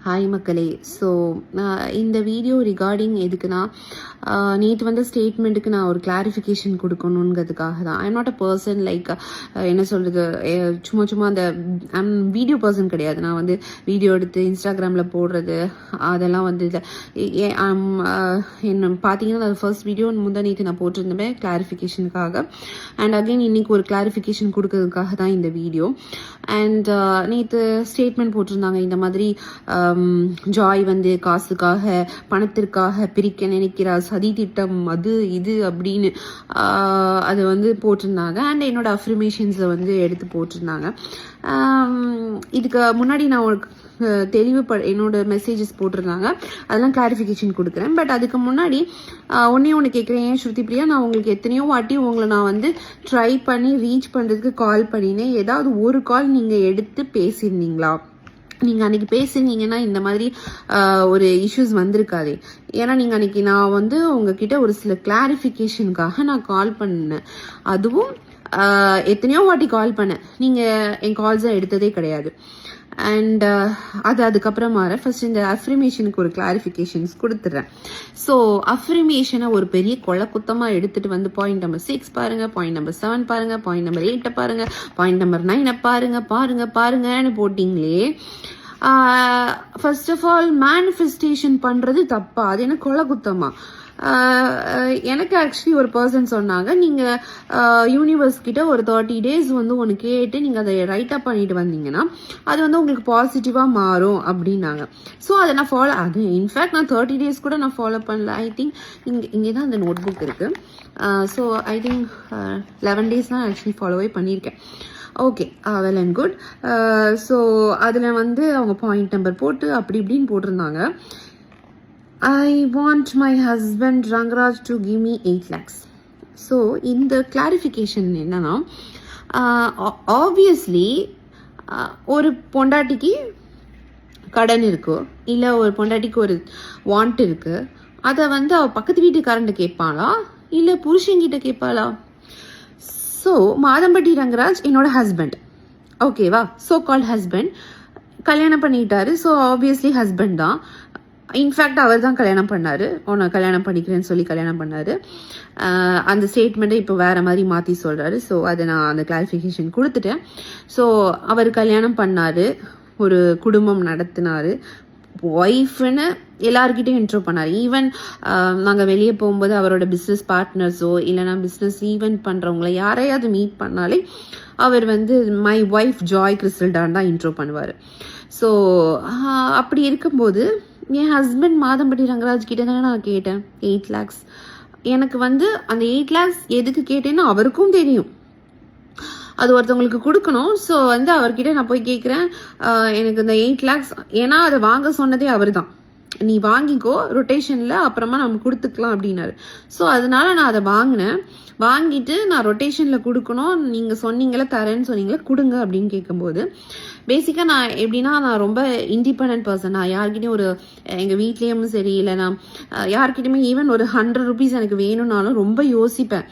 Hi மக்களே. So இந்த video regarding எதுக்குன்னா, நேற்று வந்து ஸ்டேட்மெண்ட்டுக்கு நான் ஒரு கிளாரிஃபிகேஷன் கொடுக்கணுங்கிறதுக்காக தான். I'm not a person like என்ன சொல்கிறது, சும்மா அந்த வீடியோ பர்சன் கிடையாது. நான் வந்து வீடியோ எடுத்து இன்ஸ்டாகிராமில் போடுறது அதெல்லாம் வந்து என்ன பார்த்தீங்கன்னா, அது ஃபர்ஸ்ட் வீடியோ நேற்று நான் போட்டிருந்தேன் கிளாரிஃபிகேஷனுக்காக. அண்ட் அகெயின் இன்னைக்கு ஒரு கிளாரிஃபிகேஷன் கொடுக்கறதுக்காக தான் இந்த வீடியோ. அண்ட் நேற்று ஸ்டேட்மெண்ட் போட்டிருந்தாங்க, இந்த மாதிரி ஜாய் வந்து காசுக்காக பணத்திற்காக பிரிக்க நினைக்கிறார், சதி திட்டம் அது இது அப்படின்னு அது வந்து போட்டிருந்தாங்க. அண்ட் என்னோட அஃப்ரிமேஷன்ஸை வந்து எடுத்து போட்டிருந்தாங்க. இதுக்கு முன்னாடி நான் ஒரு என்னோட மெசேஜஸ் போட்டிருந்தாங்க, அதெல்லாம் கிளாரிஃபிகேஷன் கொடுக்குறேன். பட் அதுக்கு முன்னாடி ஒன்று கேட்குறேன், ஸ்ருதி பிரியா, நான் உங்களுக்கு எத்தனையோ வாட்டி உங்களை நான் வந்து ட்ரை பண்ணி ரீச் பண்ணுறதுக்கு கால் பண்ணினேன். ஏதாவது ஒரு கால் நீங்கள் எடுத்து பேசியிருந்தீங்களா? நீங்கள் அன்றைக்கி பேசுனீங்கன்னா இந்த மாதிரி ஒரு இஷ்யூஸ் வந்திருக்காது. ஏன்னா நீங்கள் அன்றைக்கி நான் வந்து உங்ககிட்ட ஒரு சில கிளாரிஃபிகேஷனுக்காக நான் கால் பண்ணேன். அதுவும் எத்தனையோ வாட்டி கால் பண்ணேன், நீங்கள் என் கால்ஸை எடுத்ததே கிடையாது. அண்ட் அதுக்கப்புறமா ஃபர்ஸ்ட் இந்த அஃப்ரிமேஷனுக்கு ஒரு கிளாரிஃபிகேஷன்ஸ் கொடுத்துட்றேன். ஸோ அஃப்ரிமேஷனை ஒரு பெரிய குத்தமாக எடுத்துகிட்டு வந்து பாயிண்ட் நம்பர் 6 பாருங்கள், பாயிண்ட் நம்பர் 7 பாருங்கள், பாயிண்ட் நம்பர் 8 பாருங்கள், பாயிண்ட் நம்பர் 9 பாருங்கன்னு போட்டிங்களே. ஃபர்ஸ்ட் ஆஃப் ஆல் மேனிஃபெஸ்டேஷன் பண்ணுறது தப்பா? அது என்ன குத்தமா? எனக்கு ஆக்சுவலி ஒரு பர்சன் சொன்னாங்க, நீங்கள் யூனிவர்ஸ் கிட்ட ஒரு 30 days வந்து ஒன்று கேட்டு நீங்கள் அதை ரைட் அப் பண்ணிட்டு வந்தீங்கன்னா அது வந்து உங்களுக்கு பாசிட்டிவாக மாறும் அப்படின்னாங்க. ஸோ அதை நான் இன்ஃபேக்ட் நான் 30 days கூட நான் ஃபாலோ பண்ணல. ஐ திங்க் இங்கே தான் அந்த நோட் புக் இருக்குது. ஸோ ஐ திங்க் 11 days தான் ஆக்சுவலி ஃபாலோவே பண்ணியிருக்கேன். Okay, well and good. So அதில் வந்து அவங்க பாயிண்ட் நம்பர் போட்டு அப்படி இப்படின்னு போட்டிருந்தாங்க. I want my husband Rangaraj to give me 8 lakhs. So இந்த கிளாரிஃபிகேஷன் என்னன்னா, ஆப்வியஸ்லி ஒரு பொண்டாட்டிக்கு கடன் இருக்கோ, இல்லை ஒரு பொண்டாட்டிக்கு ஒரு வாண்ட் இருக்கு, அதை வந்து அவள் பக்கத்து வீட்டுக்காரன்ட்ட கேட்பாளா இல்லை புருஷன்கிட்ட கேட்பாளா? ஸோ மாதம்பட்டி ரங்கராஜ் என்னோட ஹஸ்பண்ட், ஓகேவா? ஸோ கால்ட் ஹஸ்பண்ட், கல்யாணம் பண்ணிட்டாரு. ஸோ ஆப்வியஸ்லி ஹஸ்பண்ட் தான். இன்ஃபேக்ட் அவர் தான் கல்யாணம் பண்ணார், உன்னை கல்யாணம் பண்ணிக்கிறேன்னு சொல்லி கல்யாணம் பண்ணார். அந்த ஸ்டேட்மெண்ட்டை இப்போ வேறு மாதிரி மாற்றி சொல்கிறாரு. ஸோ அதை நான் அந்த கிளாரிஃபிகேஷன் கொடுத்துட்டேன். ஸோ அவர் கல்யாணம் பண்ணார், ஒரு குடும்பம் நடத்தினார், ஒய்ஃப்னு எல்லாருக்கிட்டையும் இன்ட்ரோ பண்ணார். ஈவன் நாங்கள் வெளியே போகும்போது அவரோட பிஸ்னஸ் பார்ட்னர்ஸோ இல்லைனா பிஸ்னஸ் ஈவெண்ட் பண்ணுறவங்கள யாரையாவது மீட் பண்ணாலே அவர் வந்து மை ஒய்ஃப் ஜாய் கிறிஸ்டல்டான் தான் இன்ட்ரோ பண்ணுவார். ஸோ அப்படி இருக்கும்போது என் ஹஸ்பண்ட் மாதம்பட்டி ரங்கராஜ் கிட்ட தானே நான் கேட்டேன் 8 lakhs. எனக்கு வந்து அந்த 8 lakhs எதுக்கு கேட்டேன்னு அவருக்கும் தெரியும், அது ஒருத்தவங்களுக்கு கொடுக்கணும். ஸோ வந்து அவர்கிட்ட நான் போய் கேட்குறேன், எனக்கு இந்த 8 lakhs, ஏன்னா அதை வாங்க சொன்னதே அவர் தான், நீ வாங்கிக்கோ ரொட்டேஷனில் அப்புறமா நம்ம கொடுத்துக்கலாம் அப்படின்னாரு. ஸோ அதனால நான் அதை வாங்கிட்டு நான் ரொட்டேஷனில் கொடுக்கணும், நீங்கள் சொன்னீங்களே தரேன்னு சொன்னீங்களே கொடுங்க அப்படின்னு கேட்கும்போது, பேசிக்காக நான் எப்படின்னா, நான் ரொம்ப இண்டிபெண்ட் பர்சன். நான் யார்கிட்டையும் ஒரு எங்கள் வீட்லேயும் சரி இல்லை நான் யார்கிட்டையுமே ஈவன் ஒரு 100 rupees எனக்கு வேணும்னாலும் ரொம்ப யோசிப்பேன்,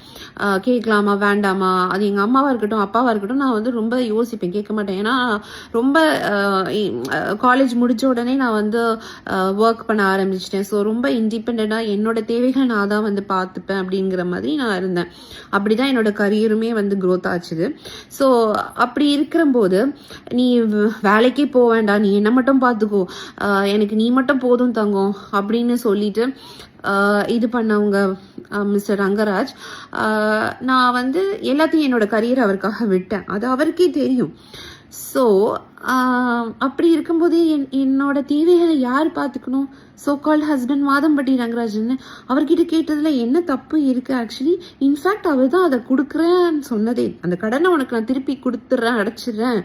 கேட்கலாமா வேண்டாமா. அது எங்கள் அம்மாவாக இருக்கட்டும் அப்பாவாக இருக்கட்டும், நான் வந்து ரொம்ப யோசிப்பேன், கேட்க மாட்டேன். ஏன்னா ரொம்ப காலேஜ் முடித்த உடனே நான் வந்து ஒர்க் பண்ண ஆரம்பிச்சிட்டேன். ஸோ ரொம்ப இண்டிபெண்ட்டாக என்னோட தேவைகள் நான் தான் வந்து பார்த்துப்பேன் அப்படிங்கிற மாதிரி நான் இருந்தேன். அப்படி தான் என்னோட கரியருமே வந்து க்ரோத் ஆச்சுது. ஸோ அப்படி இருக்கிறபோது நீ வேலைக்கே போக வேண்டாம், நீ என்ன மட்டும் பார்த்துக்கோ, எனக்கு நீ மட்டும் போதும் தங்கம் அப்படின்னு சொல்லிட்டு இது பண்ணவங்க மிஸ்டர் ரங்கராஜ். நான் வந்து எல்லாத்தையும் என்னோட கரியர் அவருக்காக விட்டேன், அது அவருக்கே தெரியும். ஸோ அப்படி இருக்கும்போது என்னோட தேவைகளை யார் பார்த்துக்கணும்? So called husband Madhampatti Rangarajan. அவர்கிட்ட கேட்டதில் என்ன தப்பு இருக்குது? ஆக்சுவலி இன்ஃபேக்ட் அவர் தான் அதை கொடுக்குறேன்னு சொன்னதே. அந்த கடனை உனக்கு நான் திருப்பி கொடுத்துட்றேன், அடைச்சிடுறேன்,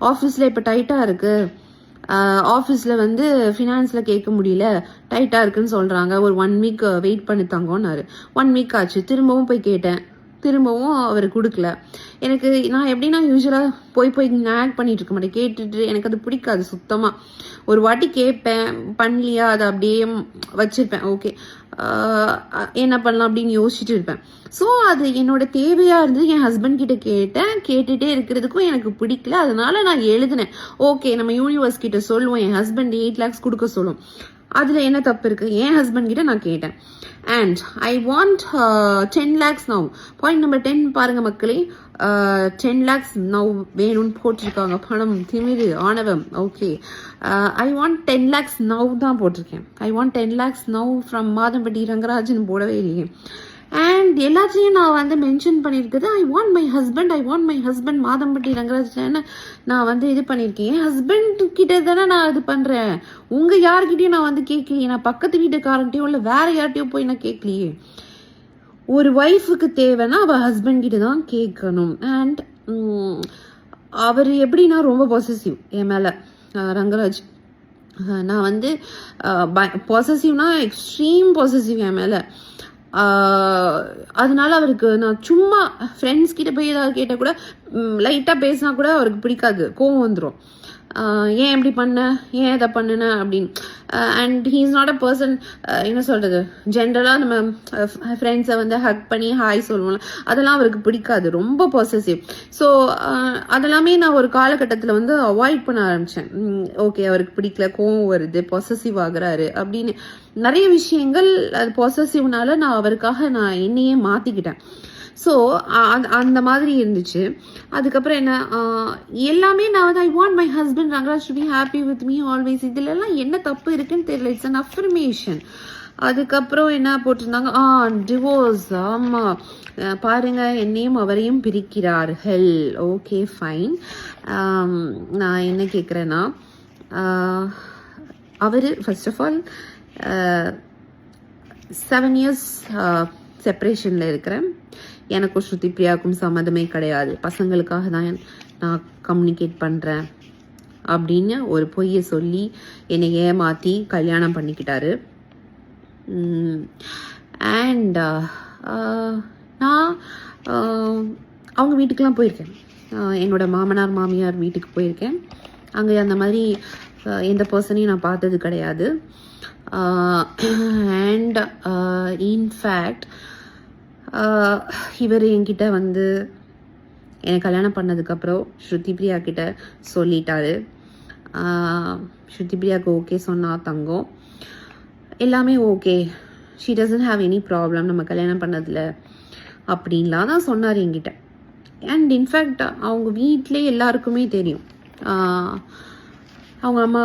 ஆஃபீஸில் இப்போ டைட்டாக இருக்குது, ஆஃபீஸில் வந்து ஃபினான்ஸில் கேட்க முடியல, டைட்டாக இருக்குன்னு சொல்கிறாங்க, ஒரு 1 week வெயிட் பண்ணி தாங்கன்னாரு. 1 week ஆச்சு, திரும்பவும் போய் கேட்டேன், திரும்பவும் அவர் கொடுக்கல. எனக்கு நான் எப்படின்னா யூஸ்வலாக போய் ஆக்ட் பண்ணிட்டு இருக்க மாட்டேன், கேட்டுட்டு எனக்கு அது பிடிக்காது சுத்தமாக. ஒரு வாட்டி கேட்பேன், பண்ணலையா அதை அப்படியே வச்சுருப்பேன். ஓகே என்ன பண்ணலாம் அப்படின்னு யோசிச்சுட்டு இருப்பேன். ஸோ அது என்னோட தேவையாக இருந்தது. என் ஹஸ்பண்ட் கிட்ட கேட்டுகிட்டே இருக்கிறதுக்கும் எனக்கு பிடிக்கல. அதனால நான் எழுதினேன், ஓகே நம்ம யூனிவர்ஸ் கிட்ட சொல்லுவோம், என் ஹஸ்பண்ட் 8 lakhs கொடுக்க சொல்லும், அதில் என்ன தப்பு இருக்குது. என் ஹஸ்பண்ட் கிட்ட நான் கேட்டேன். And I want 10 lakhs now. Point number 10 பாருங்க மக்களே, 10 lakhs நவ் வேணும்னு போட்டிருக்காங்க. பணம், திமிரு, ஆணவம். Okay, I want 10 lakhs now தான் போட்டிருக்கேன். I want 10 lakhs now from Madhampatti Rangarajan போடவே இல்லையே. அண்ட் எல்லாத்தையும் நான் வந்து மென்ஷன் பண்ணியிருக்குது, I want my husband Madhampatti Rangarajan நான் வந்து இது பண்ணியிருக்கேன். என் ஹஸ்பண்ட் கிட்ட தானே நான் இது பண்ணுறேன், உங்கள் யார்கிட்டையும் நான் வந்து கேட்கலையே. நான் பக்கத்து வீட்டுக்காரன்ட்டையும் இல்லை வேற யார்கிட்டையும் போய் நான் கேட்கலையே. ஒரு ஒய்ஃபுக்கு தேவைன்னா அவள் ஹஸ்பண்ட் கிட்ட தான் கேட்கணும். அண்ட் அவர் எப்படின்னா ரொம்ப பொசசிவ் என் மேலே, ரங்கராஜ். நான் வந்து பொசசிவ்னா எக்ஸ்ட்ரீம் பொசசிவ் என் மேலே. அதனால அவருக்கு நான் சும்மா ஃப்ரெண்ட்ஸ் கிட்ட போய் ஏதாவது கேட்டால் கூட, லைட்டாக பேசினா கூட அவருக்கு பிடிக்காது, கோவம் வந்துடும். ஏன் எப்படி பண்ண, ஏன் இதை பண்ணுன அப்படின்னு. And he is not a person, என்ன சொல்கிறது, ஜென்ரலாக நம்ம ஃப்ரெண்ட்ஸை வந்து ஹக் பண்ணி ஹாய் சொல்லுவோம்ல, அதெல்லாம் அவருக்கு பிடிக்காது, ரொம்ப பொசசிவ். ஸோ அதெல்லாமே நான் ஒரு காலகட்டத்தில் வந்து அவாய்ட் பண்ண ஆரம்பித்தேன். ஓகே, அவருக்கு பிடிக்கல, கோவம் வருது, பொசசிவ் ஆகுறாரு அப்படின்னு நிறைய விஷயங்கள். அது பொசசிவ்னால நான் அவருக்காக நான் என்னையே மாற்றிக்கிட்டேன். ஸோ அந்த மாதிரி இருந்துச்சு. அதுக்கப்புறம் என்ன, எல்லாமே நான் வந்து ஐ want my husband Rangaraj to be happy with me always. இதுலலாம் என்ன தப்பு இருக்குன்னு தெரியல, இட்ஸ் அன் அஃபர்மேஷன். அதுக்கப்புறம் என்ன போட்டிருந்தாங்க, டிவோர்ஸ். ஆமாம், பாருங்க, என்னையும் அவரையும் பிரிக்கிறார்கள். Okay fine. நான் என்ன கேட்குறேன்னா, அவர் ஃபர்ஸ்ட் ஆஃப் ஆல் 7 years செப்பரேஷனில் இருக்கிறேன். எனக்கும் ஸ்ருதி பிரியாவுக்கும் சம்மதமே கிடையாது, பசங்களுக்காக தான் நான் கம்யூனிகேட் பண்ணுறேன் அப்படின்னு ஒரு பொய்யை சொல்லி என்னை ஏமாற்றி கல்யாணம் பண்ணிக்கிட்டாரு. அண்ட் நான் அவங்க வீட்டுக்கெலாம் போயிருக்கேன், என்னோடய மாமனார் மாமியார் வீட்டுக்கு போயிருக்கேன். அங்கே அந்த மாதிரி எந்த பர்சனையும் நான் பார்த்தது கிடையாது. அண்ட் இன்ஃபேக்ட் இவர் என்கிட்ட வந்து என்னை கல்யாணம் பண்ணதுக்கப்புறம் ஸ்ருதி பிரியா கிட்ட சொல்லிட்டாரு. ஸ்ருதி பிரியாவுக்கு ஓகே சொன்னா தங்கம், எல்லாமே okay, she doesn't have any problem நம்ம கல்யாணம் பண்ணதில் அப்படின்லாம் தான் சொன்னார் என்கிட்ட. அண்ட் இன்ஃபேக்ட் அவங்க வீட்டிலே எல்லாருக்குமே தெரியும். அவங்க அம்மா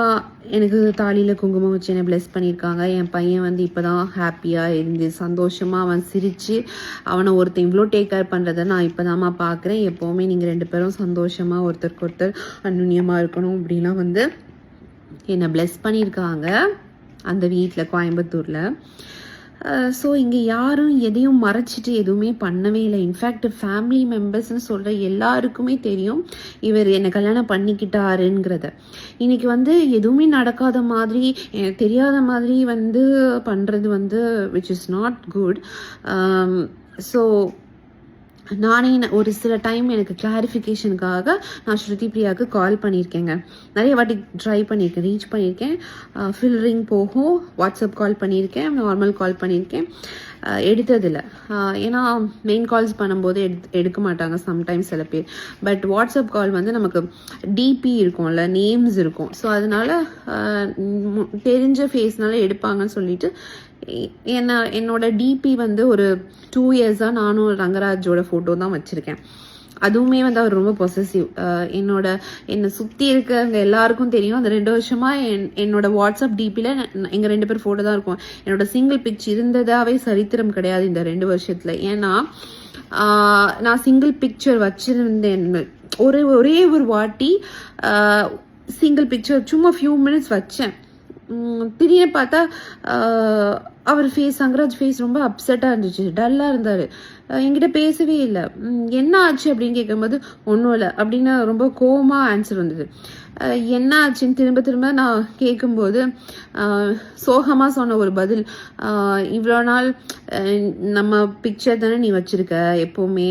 எனக்கு தாலியில் குங்குமம் வச்சு என்னை ப்ளெஸ் பண்ணியிருக்காங்க. என் பையன் வந்து இப்போ தான் ஹாப்பியாக இருந்து சந்தோஷமாக அவன் சிரித்து அவனை ஒருத்தன் இவ்வளோ டேக் கேர் பண்ணுறதை நான் இப்போ தான்மா பார்க்குறேன். எப்போவுமே நீங்கள் 2 பேரும் சந்தோஷமாக ஒருத்தருக்கு ஒருத்தர் அந்யுன்யமாக இருக்கணும் அப்படிலாம் வந்து என்னை ப்ளெஸ் பண்ணியிருக்காங்க அந்த வீட்டில், கோயம்புத்தூரில். ஸோ இங்கே யாரும் எதையும் மறைச்சிட்டு எதுவுமே பண்ணவே இல்லை. இன்ஃபேக்ட் ஃபேமிலி மெம்பர்ஸ்ன்னு சொல்கிற எல்லாருக்குமே தெரியும் இவர் என்னை கல்யாணம் பண்ணிக்கிட்டாருங்கிறத. இன்றைக்கி வந்து எதுவுமே நடக்காத மாதிரி, எனக்கு தெரியாத மாதிரி வந்து பண்ணுறது வந்து which is not good. So நானே ஒரு சில டைம் எனக்கு கிளாரிஃபிகேஷனுக்காக நான் ஸ்ருதி பிரியாவுக்கு கால் பண்ணியிருக்கேங்க. நிறைய வாட்டி ட்ரை பண்ணியிருக்கேன், ரீச் பண்ணியிருக்கேன். ஃபில்ரிங் போகும், வாட்ஸ்அப் கால் பண்ணியிருக்கேன், நார்மல் கால் பண்ணியிருக்கேன், எடுத்ததில்லை. ஏன்னா மெயின் கால்ஸ் பண்ணும்போது எடுக்க மாட்டாங்க சம்டைம்ஸ் சில பேர். பட் வாட்ஸ்அப் கால் வந்து நமக்கு டிபி இருக்கும்ல, நேம்ஸ் இருக்கும். ஸோ அதனால் தெரிஞ்ச ஃபேஸ்னால எடுப்பாங்கன்னு சொல்லிட்டு என்னோட டிபி வந்து ஒரு 2 years நானும் ரங்கராஜோட ஃபோட்டோ தான் வச்சுருக்கேன். அதுவுமே வந்து அவர் ரொம்ப பொசசிவ். என்னை சுற்றி இருக்கிறவங்க எல்லாருக்கும் தெரியும். அந்த 2 வருஷமாக என்னோட வாட்ஸ்அப் டிபியில் எங்கள் 2 பேர் ஃபோட்டோ தான் இருக்கும். என்னோட சிங்கிள் பிக்ச் இருந்ததாகவே சரித்திரம் கிடையாது இந்த 2 வருஷத்தில். ஏன்னா நான் சிங்கிள் பிக்சர் வச்சுருந்தேன். ஒரே ஒரு வாட்டி சிங்கிள் பிக்சர் சும்மா ஃபியூ மினிட்ஸ் வச்சேன். திடீர்னு பார்த்தா அவர் ஃபேஸ், சங்கராஜ் ஃபேஸ் ரொம்ப அப்செட்டாக இருந்துச்சு, டல்லாக இருந்தார், என்கிட்ட பேசவே இல்லை. என்ன ஆச்சு அப்படின்னு கேட்கும்போது ஒன்றும் இல்லை அப்படின்னு ரொம்ப கோவமாக ஆன்சர் வந்தது. என்ன ஆச்சுன்னு திரும்ப நான் கேட்கும்போது சோகமாக சொன்ன ஒரு பதில், இவ்வளோ நாள் நம்ம பிக்சர் தானே நீ வச்சுருக்க எப்போவுமே,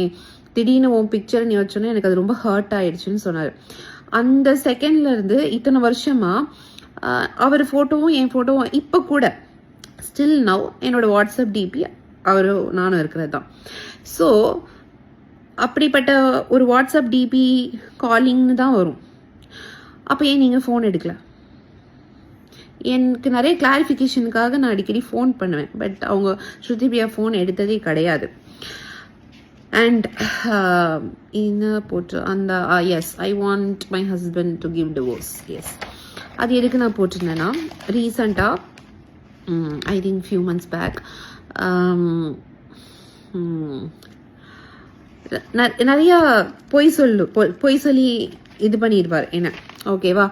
திடீர்னு உன் பிக்சர் நீ வச்சோன்னே எனக்கு அது ரொம்ப ஹர்ட் ஆயிடுச்சுன்னு சொன்னார். அந்த செகண்ட்லேருந்து இத்தனை வருஷமாக அவர் ஃபோட்டோவும் என் ஃபோட்டோவும் இப்போ கூட ஸ்டில் நவ் என்னோட வாட்ஸ்அப் டிபி அவரும் நானும் இருக்கிறது தான். ஸோ அப்படிப்பட்ட ஒரு வாட்ஸ்அப் டிபி காலிங்னு தான் வரும். அப்போ ஏன் நீங்கள் ஃபோன் எடுக்கல? எனக்கு நிறைய கிளாரிஃபிகேஷனுக்காக நான் அடிக்கடி ஃபோன் பண்ணுவேன். பட் அவங்க ஸ்ருதி பிரியா ஃபோன் எடுத்ததே கிடையாது. அண்ட் என்ன போட்டு அந்த yes I want my husband to give divorce. Yes, அது எதுக்கு நான் போட்டிருந்தேன்னா, ரீசண்டாக I think few months back நிறையா பொய் சொல்லி இது பண்ணிடுவார் என்ன, ஓகேவா?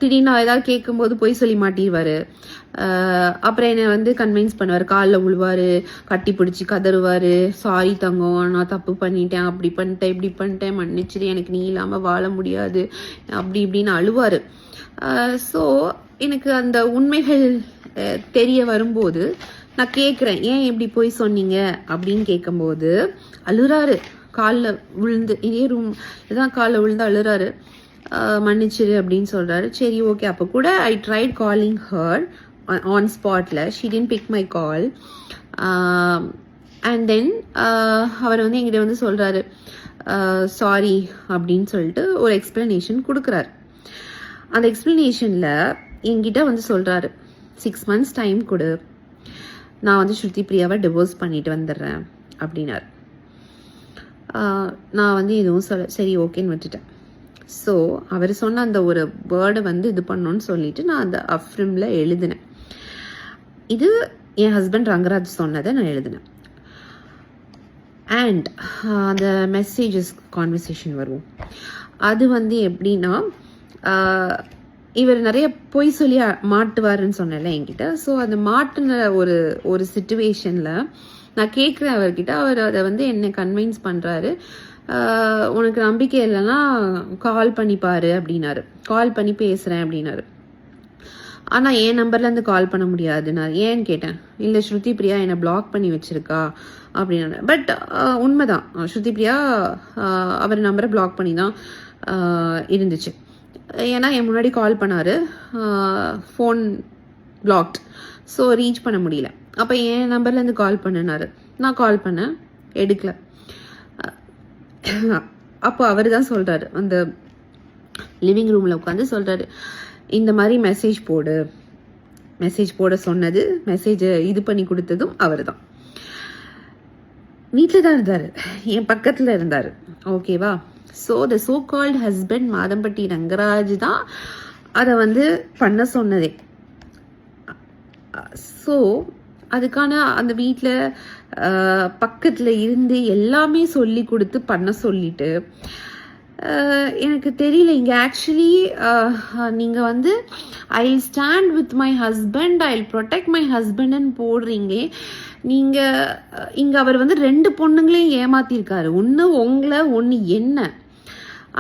திடீர்னு நான் ஏதாவது கேட்கும்போது பொய் சொல்லி மாட்டிடுவார். அப்புறம் என்னை வந்து கன்வின்ஸ் பண்ணுவார், காலில் விழுவார், கட்டி பிடிச்சி கதறுவார், சாரி தங்கம், நான் தப்பு பண்ணிட்டேன், அப்படி பண்ணிட்டேன், இப்படி பண்ணிட்டேன், மன்னிச்சிடு, எனக்கு நீ இல்லாமல் வாழ முடியாது, அப்படி இப்படின்னு அழுவார். ஸோ எனக்கு அந்த உண்மைகள் தெரிய வரும்போது நான் கேட்குறேன், ஏன் இப்படி போய் சொன்னீங்க அப்படின்னு கேட்கும்போது அழுறாரு, காலில் விழுந்து, இதே ரூம் இதான் காலில் விழுந்து அழுறாரு, மன்னிச்சிரு அப்படின்னு சொல்கிறாரு. சரி, ஓகே. அப்போ கூட I tried calling her on ஸ்பாட்டில். She didn't pick my call. And then அவர் வந்து எங்கிட்ட வந்து சொல்கிறாரு சாரி அப்படின்னு சொல்லிட்டு ஒரு எக்ஸ்ப்ளனேஷன் கொடுக்குறாரு. அந்த எக்ஸ்ப்ளனேஷனில் என்கிட்ட வந்து சொல்கிறாரு, 6 months டைம் கொடு, நான் வந்து ஸ்ருதி பிரியாவை டிவோர்ஸ் பண்ணிட்டு வந்துடுறேன் அப்படின்னாரு. நான் வந்து எதுவும் சரி ஓகேன்னு விட்டுட்டேன். ஸோ அவர் சொன்ன அந்த ஒரு வேர்டை வந்து இது பண்ணோன்னு சொல்லிட்டு நான் அந்த அஃப்ரிமில் எழுதினேன். இது என் ஹஸ்பண்ட் ரங்கராஜ் சொன்னதை நான் எழுதினேன். அண்ட் அந்த மெசேஜஸ் கான்வர்சேஷன் வரும். அது வந்து எப்படின்னா, இவர் நிறைய பொய் சொல்லி மாட்டுவாருன்னு சொன்னேன்ல என்கிட்ட. ஸோ அந்த மாட்டுன ஒரு சிச்சுவேஷனில் நான் கேட்குறேன் அவர்கிட்ட. அவர் அதை வந்து என்னை கன்வின்ஸ் பண்ணுறாரு. உனக்கு நம்பிக்கை இல்லைன்னா கால் பண்ணிப்பாரு அப்படின்னாரு. கால் பண்ணி பேசுகிறேன் அப்படின்னாரு. ஆனால் என் நம்பர்லேருந்து கால் பண்ண முடியாதுன்னாரு. ஏன்னு கேட்டேன். இல்லை, ஸ்ருதி பிரியா என்னை பிளாக் பண்ணி வச்சுருக்கா அப்படின்னாரு. பட் உண்மைதான், ஸ்ருதி பிரியா அவர் நம்பரை பிளாக் பண்ணி தான் இருந்துச்சு. ஏன்னா என் முன்னாடி கால் பண்ணார், ஃபோன் பிளாக்ட், ஸோ ரீச் பண்ண முடியல. அப்போ என் நம்பர்லேருந்து கால் பண்ணினார். நான் கால் பண்ணேன், எடுக்கல. அப்போ அவர் தான் சொல்கிறாரு, அந்த லிவிங் ரூமில் உட்காந்து சொல்கிறாரு, இந்த மாதிரி மெசேஜ் போட சொன்னது, மெசேஜை இது பண்ணி கொடுத்ததும் அவர் தான். வீட்டில் தான் இருந்தார், என் பக்கத்தில் இருந்தார், ஓகேவா? So the so called husband Madhampatti Rangaraj தான் அதை வந்து பண்ண சொன்னதே. ஸோ அதுக்கான அந்த வீட்டில் பக்கத்தில் இருந்து எல்லாமே சொல்லி கொடுத்து பண்ண சொல்லிட்டு, எனக்கு தெரியல, இங்கே ஆக்சுவலி நீங்கள் வந்து I stand with my husband, I protect my ஹஸ்பண்ட்னு போடுறீங்க. நீங்கள் இங்கே அவர் வந்து 2 பொண்ணுங்களையும் ஏமாத்திருக்காரு, ஒன்று உங்களை, ஒன்று என்ன.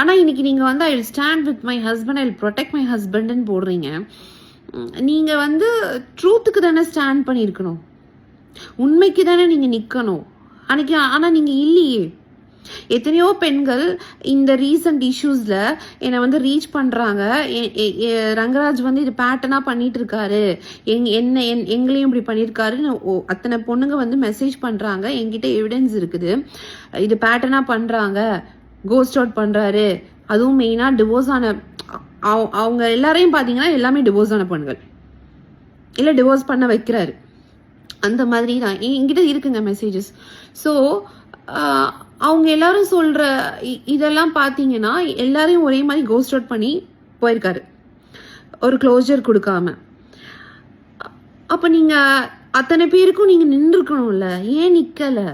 ஆனால் இன்னைக்கு நீங்கள் வந்து I stand with my husband, I protect my ஹஸ்பண்ட்னு போடுறீங்க. நீங்கள் வந்து ட்ரூத்துக்கு தானே ஸ்டாண்ட் பண்ணியிருக்கணும், உண்மைக்கு தானே நீங்கள் நிற்கணும் அன்னைக்கு. ஆனால் நீங்கள் இல்லையே. எத்தனையோ பெண்கள் இந்த ரீசன்ட் இஷ்யூஸில் என்னை வந்து ரீச் பண்ணுறாங்க, ரங்கராஜ் வந்து இது பேட்டர்னாக பண்ணிட்டு இருக்காரு, எங்களையும் இப்படி பண்ணியிருக்காருன்னு அத்தனை பொண்ணுங்க வந்து மெசேஜ் பண்ணுறாங்க. என்கிட்ட எவிடன்ஸ் இருக்குது, இது பேட்டர்னாக பண்ணுறாங்க, கோஸ்ட் அவுட் பண்ணுறாரு. அதுவும் மெயினாக டிவோர்ஸ் ஆன அவங்க எல்லாரையும் பார்த்தீங்கன்னா எல்லாமே டிவோர்ஸ் ஆன பெண்கள், இல்லை டிவோர்ஸ் பண்ண வைக்கிறாரு, அந்த மாதிரி தான் என்கிட்ட இருக்குங்க மெசேஜஸ். ஸோ அவங்க எல்லாரும் சொல்கிற இதெல்லாம் பார்த்தீங்கன்னா எல்லாரையும் ஒரே மாதிரி கோஸ்ட் அவுட் பண்ணி போயிருக்காரு, ஒரு க்ளோஜர் கொடுக்காம. அப்போ நீங்கள் அத்தனை பேருக்கும் நீங்கள் நின்றுருக்கணும்ல, ஏன் நிற்கலை?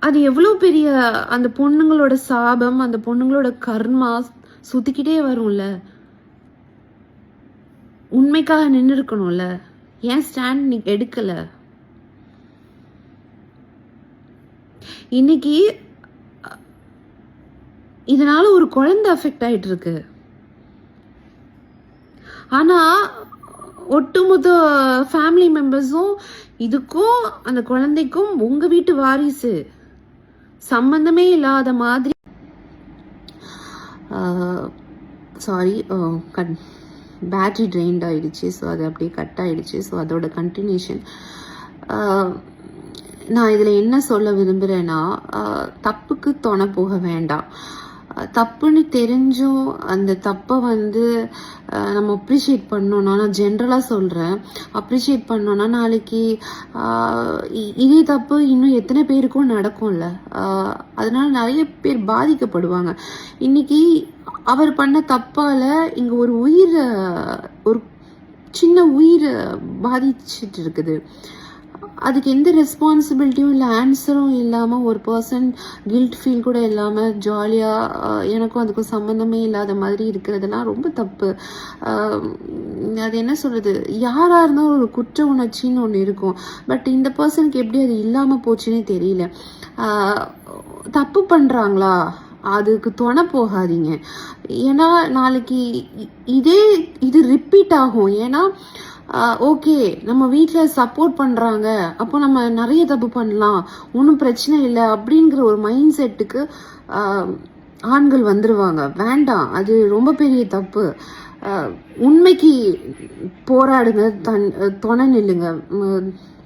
அது எவ்வளோ பெரிய அந்த பொண்ணுங்களோட சாபம், அந்த பொண்ணுங்களோட கர்மா சுத்திக்கிட்டே வரும்ல. உண்மைக்காக நின்று இருக்கணும்ல, ஏன் ஸ்டாண்ட் நீ எடுக்கல? இன்னைக்கு இதனால ஒரு குழந்தை அஃபெக்ட் ஆயிட்டு இருக்கு. ஆனா ஒட்டுமொத்த ஃபேமிலி மெம்பர்ஸும் இதுக்கும் அந்த குழந்தைக்கும் உங்க வீட்டு வாரிசு சம்பந்தமே இல்லாத மாதிரி, சாரி பேட்ரி ட்ரெயின்ட் ஆகிடுச்சு. ஸோ அது அப்படியே கட் ஆகிடுச்சு. ஸோ அதோட கண்டினியூஷன். நான் இதில் என்ன சொல்ல விரும்புகிறேன்னா, தப்புக்கு துணை போக வேண்டாம். தப்புன்னு தெரிஞ்சும் அந்த தப்பை வந்து நம்ம அப்ரிஷியேட் பண்ணோன்னா, நான் ஜென்ரலாக சொல்கிறேன், அப்ரிஷியேட் பண்ணோன்னா நாளைக்கு இதே தப்பு இன்னும் எத்தனை பேருக்கும் நடக்கும்ல. அதனால நிறைய பேர் பாதிக்கப்படுவாங்க. இன்னைக்கு அவர் பண்ண தப்பால் இங்கே ஒரு சின்ன உயிர் பாதிச்சுட்டு இருக்குது. அதுக்கு எந்த ரெஸ்பான்சிபிலிட்டியும் இல்லை, ஆன்சரும் இல்லாமல் ஒரு பர்சன் கில்ட் ஃபீல் கூட இல்லாமல் ஜாலியாக எனக்கும் அதுக்கும் சம்மந்தமே இல்லாத மாதிரி இருக்கிறதெல்லாம் ரொம்ப தப்பு. அது என்ன சொல்கிறது, யாராக இருந்தாலும் ஒரு குற்ற உணர்ச்சின்னு ஒன்று இருக்கும். பட் இந்த பர்சனுக்கு எப்படி அது இல்லாமல் போச்சுன்னே தெரியல. தப்பு பண்ணுறாங்களா, அதுக்கு துணை போகாதீங்க. ஏன்னா நாளைக்கு இது ரிப்பீட் ஆகும். ஏன்னா ஓகே, நம்ம வீட்டில் சப்போர்ட் பண்ணுறாங்க, அப்போ நம்ம நிறைய தப்பு பண்ணலாம், ஒன்றும் பிரச்சனை இல்லை அப்படிங்கிற ஒரு மைண்ட் செட்டுக்கு ஆண்கள் வந்துடுவாங்க. வேண்டாம், அது ரொம்ப பெரிய தப்பு. உண்மைக்கு போராடுங்க, துணை நில்லுங்க.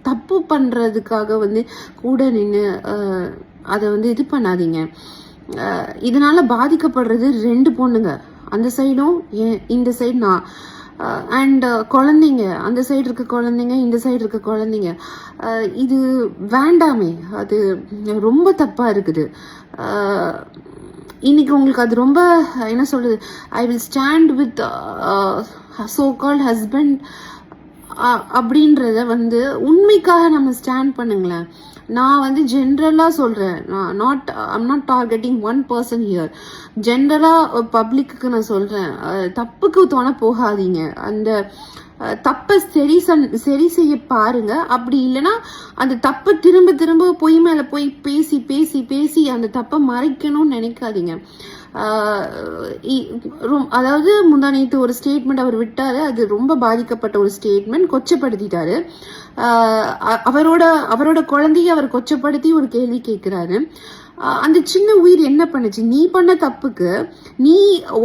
தப்பு பண்ணுறதுக்காக வந்து கூட நின்று அதை வந்து இது பண்ணாதீங்க. இதனால பாதிக்கப்படுறது 2 பொண்ணுங்க, அந்த சைடும் இந்த சைடு நான். அண்ட் குழந்தைங்க, அந்த சைடு இருக்க குழந்தைங்க, இந்த சைடு இருக்க குழந்தைங்க. இது வேண்டாமே, அது ரொம்ப தப்பாக இருக்குது. இன்னைக்கு உங்களுக்கு அது ரொம்ப என்ன சொல்றது, I will stand with so called husband அப்படின்றத வந்து உண்மைக்காக நம்ம ஸ்டாண்ட் பண்ணுங்களேன். நான் வந்து ஜென்ரலாக சொல்கிறேன், I'm not targeting one person here. ஜென்ரலாக பப்ளிக்கு நான் சொல்கிறேன், தப்புக்கு துணை போகாதீங்க. அந்த தப்பை சரி செய்ய பாருங்க. அப்படி இல்லைன்னா அந்த தப்பை திரும்ப திரும்ப பொய் மேலே போய் பேசி பேசி பேசி அந்த தப்பை மறைக்கணும்னு நினைக்காதீங்க. அதாவது முந்தானேத்து ஒரு ஸ்டேட்மெண்ட் அவர் விட்டாரு, அது ரொம்ப பாதிக்கப்பட்ட ஒரு ஸ்டேட்மெண்ட், கொச்சப்படுத்திட்டாரு. அவரோட குழந்தைய அவர் கொச்சப்படுத்தி ஒரு கேள்வி கேட்கிறாரு. அந்த சின்ன உயிர் என்ன பண்ணுச்சு? நீ பண்ண தப்புக்கு நீ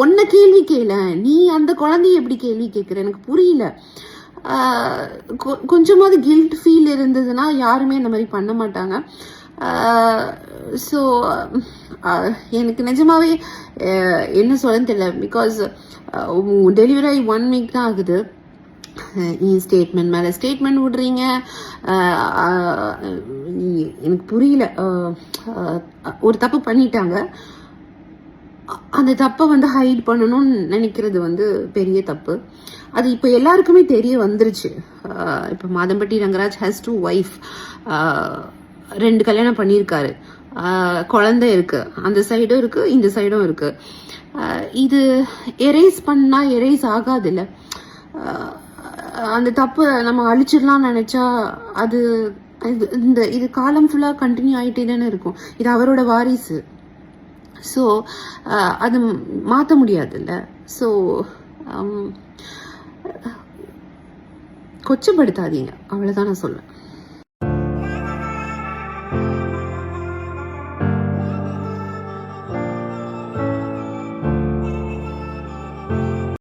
ஒன்ன கேள்வி கேள, நீ அந்த குழந்தைய எப்படி கேள்வி கேட்குற? எனக்கு புரியல. கொஞ்சமாவது கில்ட் ஃபீல் இருந்ததுன்னா யாருமே இந்த மாதிரி பண்ண மாட்டாங்க. ஸோ எனக்கு நிஜமாவே என்ன சொல்லன்னு தெரியல. பிகாஸ் டெலிவரி ஆகி 1 வீக் தான் ஆகுது. ஸ்டேட்மெண்ட் மேலே ஸ்டேட்மெண்ட் விடுறீங்க, எனக்கு புரியல. ஒரு தப்பு பண்ணிட்டாங்க, அந்த தப்பை வந்து ஹைட் பண்ணணும்னு நினைக்கிறது வந்து பெரிய தப்பு. அது இப்போ எல்லாருக்குமே தெரிய வந்துருச்சு. இப்போ மாதம்பட்டி ரங்கராஜ் ஹேஸ் 2 wife, 2 கல்யாணம் பண்ணியிருக்காரு, குழந்தை இருக்கு, அந்த சைடும் இருக்கு, இந்த சைடும் இருக்கு. இது எரேஸ் பண்ணா எரேஸ் ஆகாது இல்லை. அந்த தப்பு நம்ம அழிச்சிடலாம்னு நினைச்சா அது இது காலம் ஃபுல்லாக கண்டினியூ ஆகிட்டே தானே இருக்கும். இது அவரோட வாரிசு. ஸோ அது மாற்ற முடியாதுல்ல. ஸோ கொச்சப்படுத்தாதீங்க, அவ்வளோதான் நான் சொல்லுவேன்.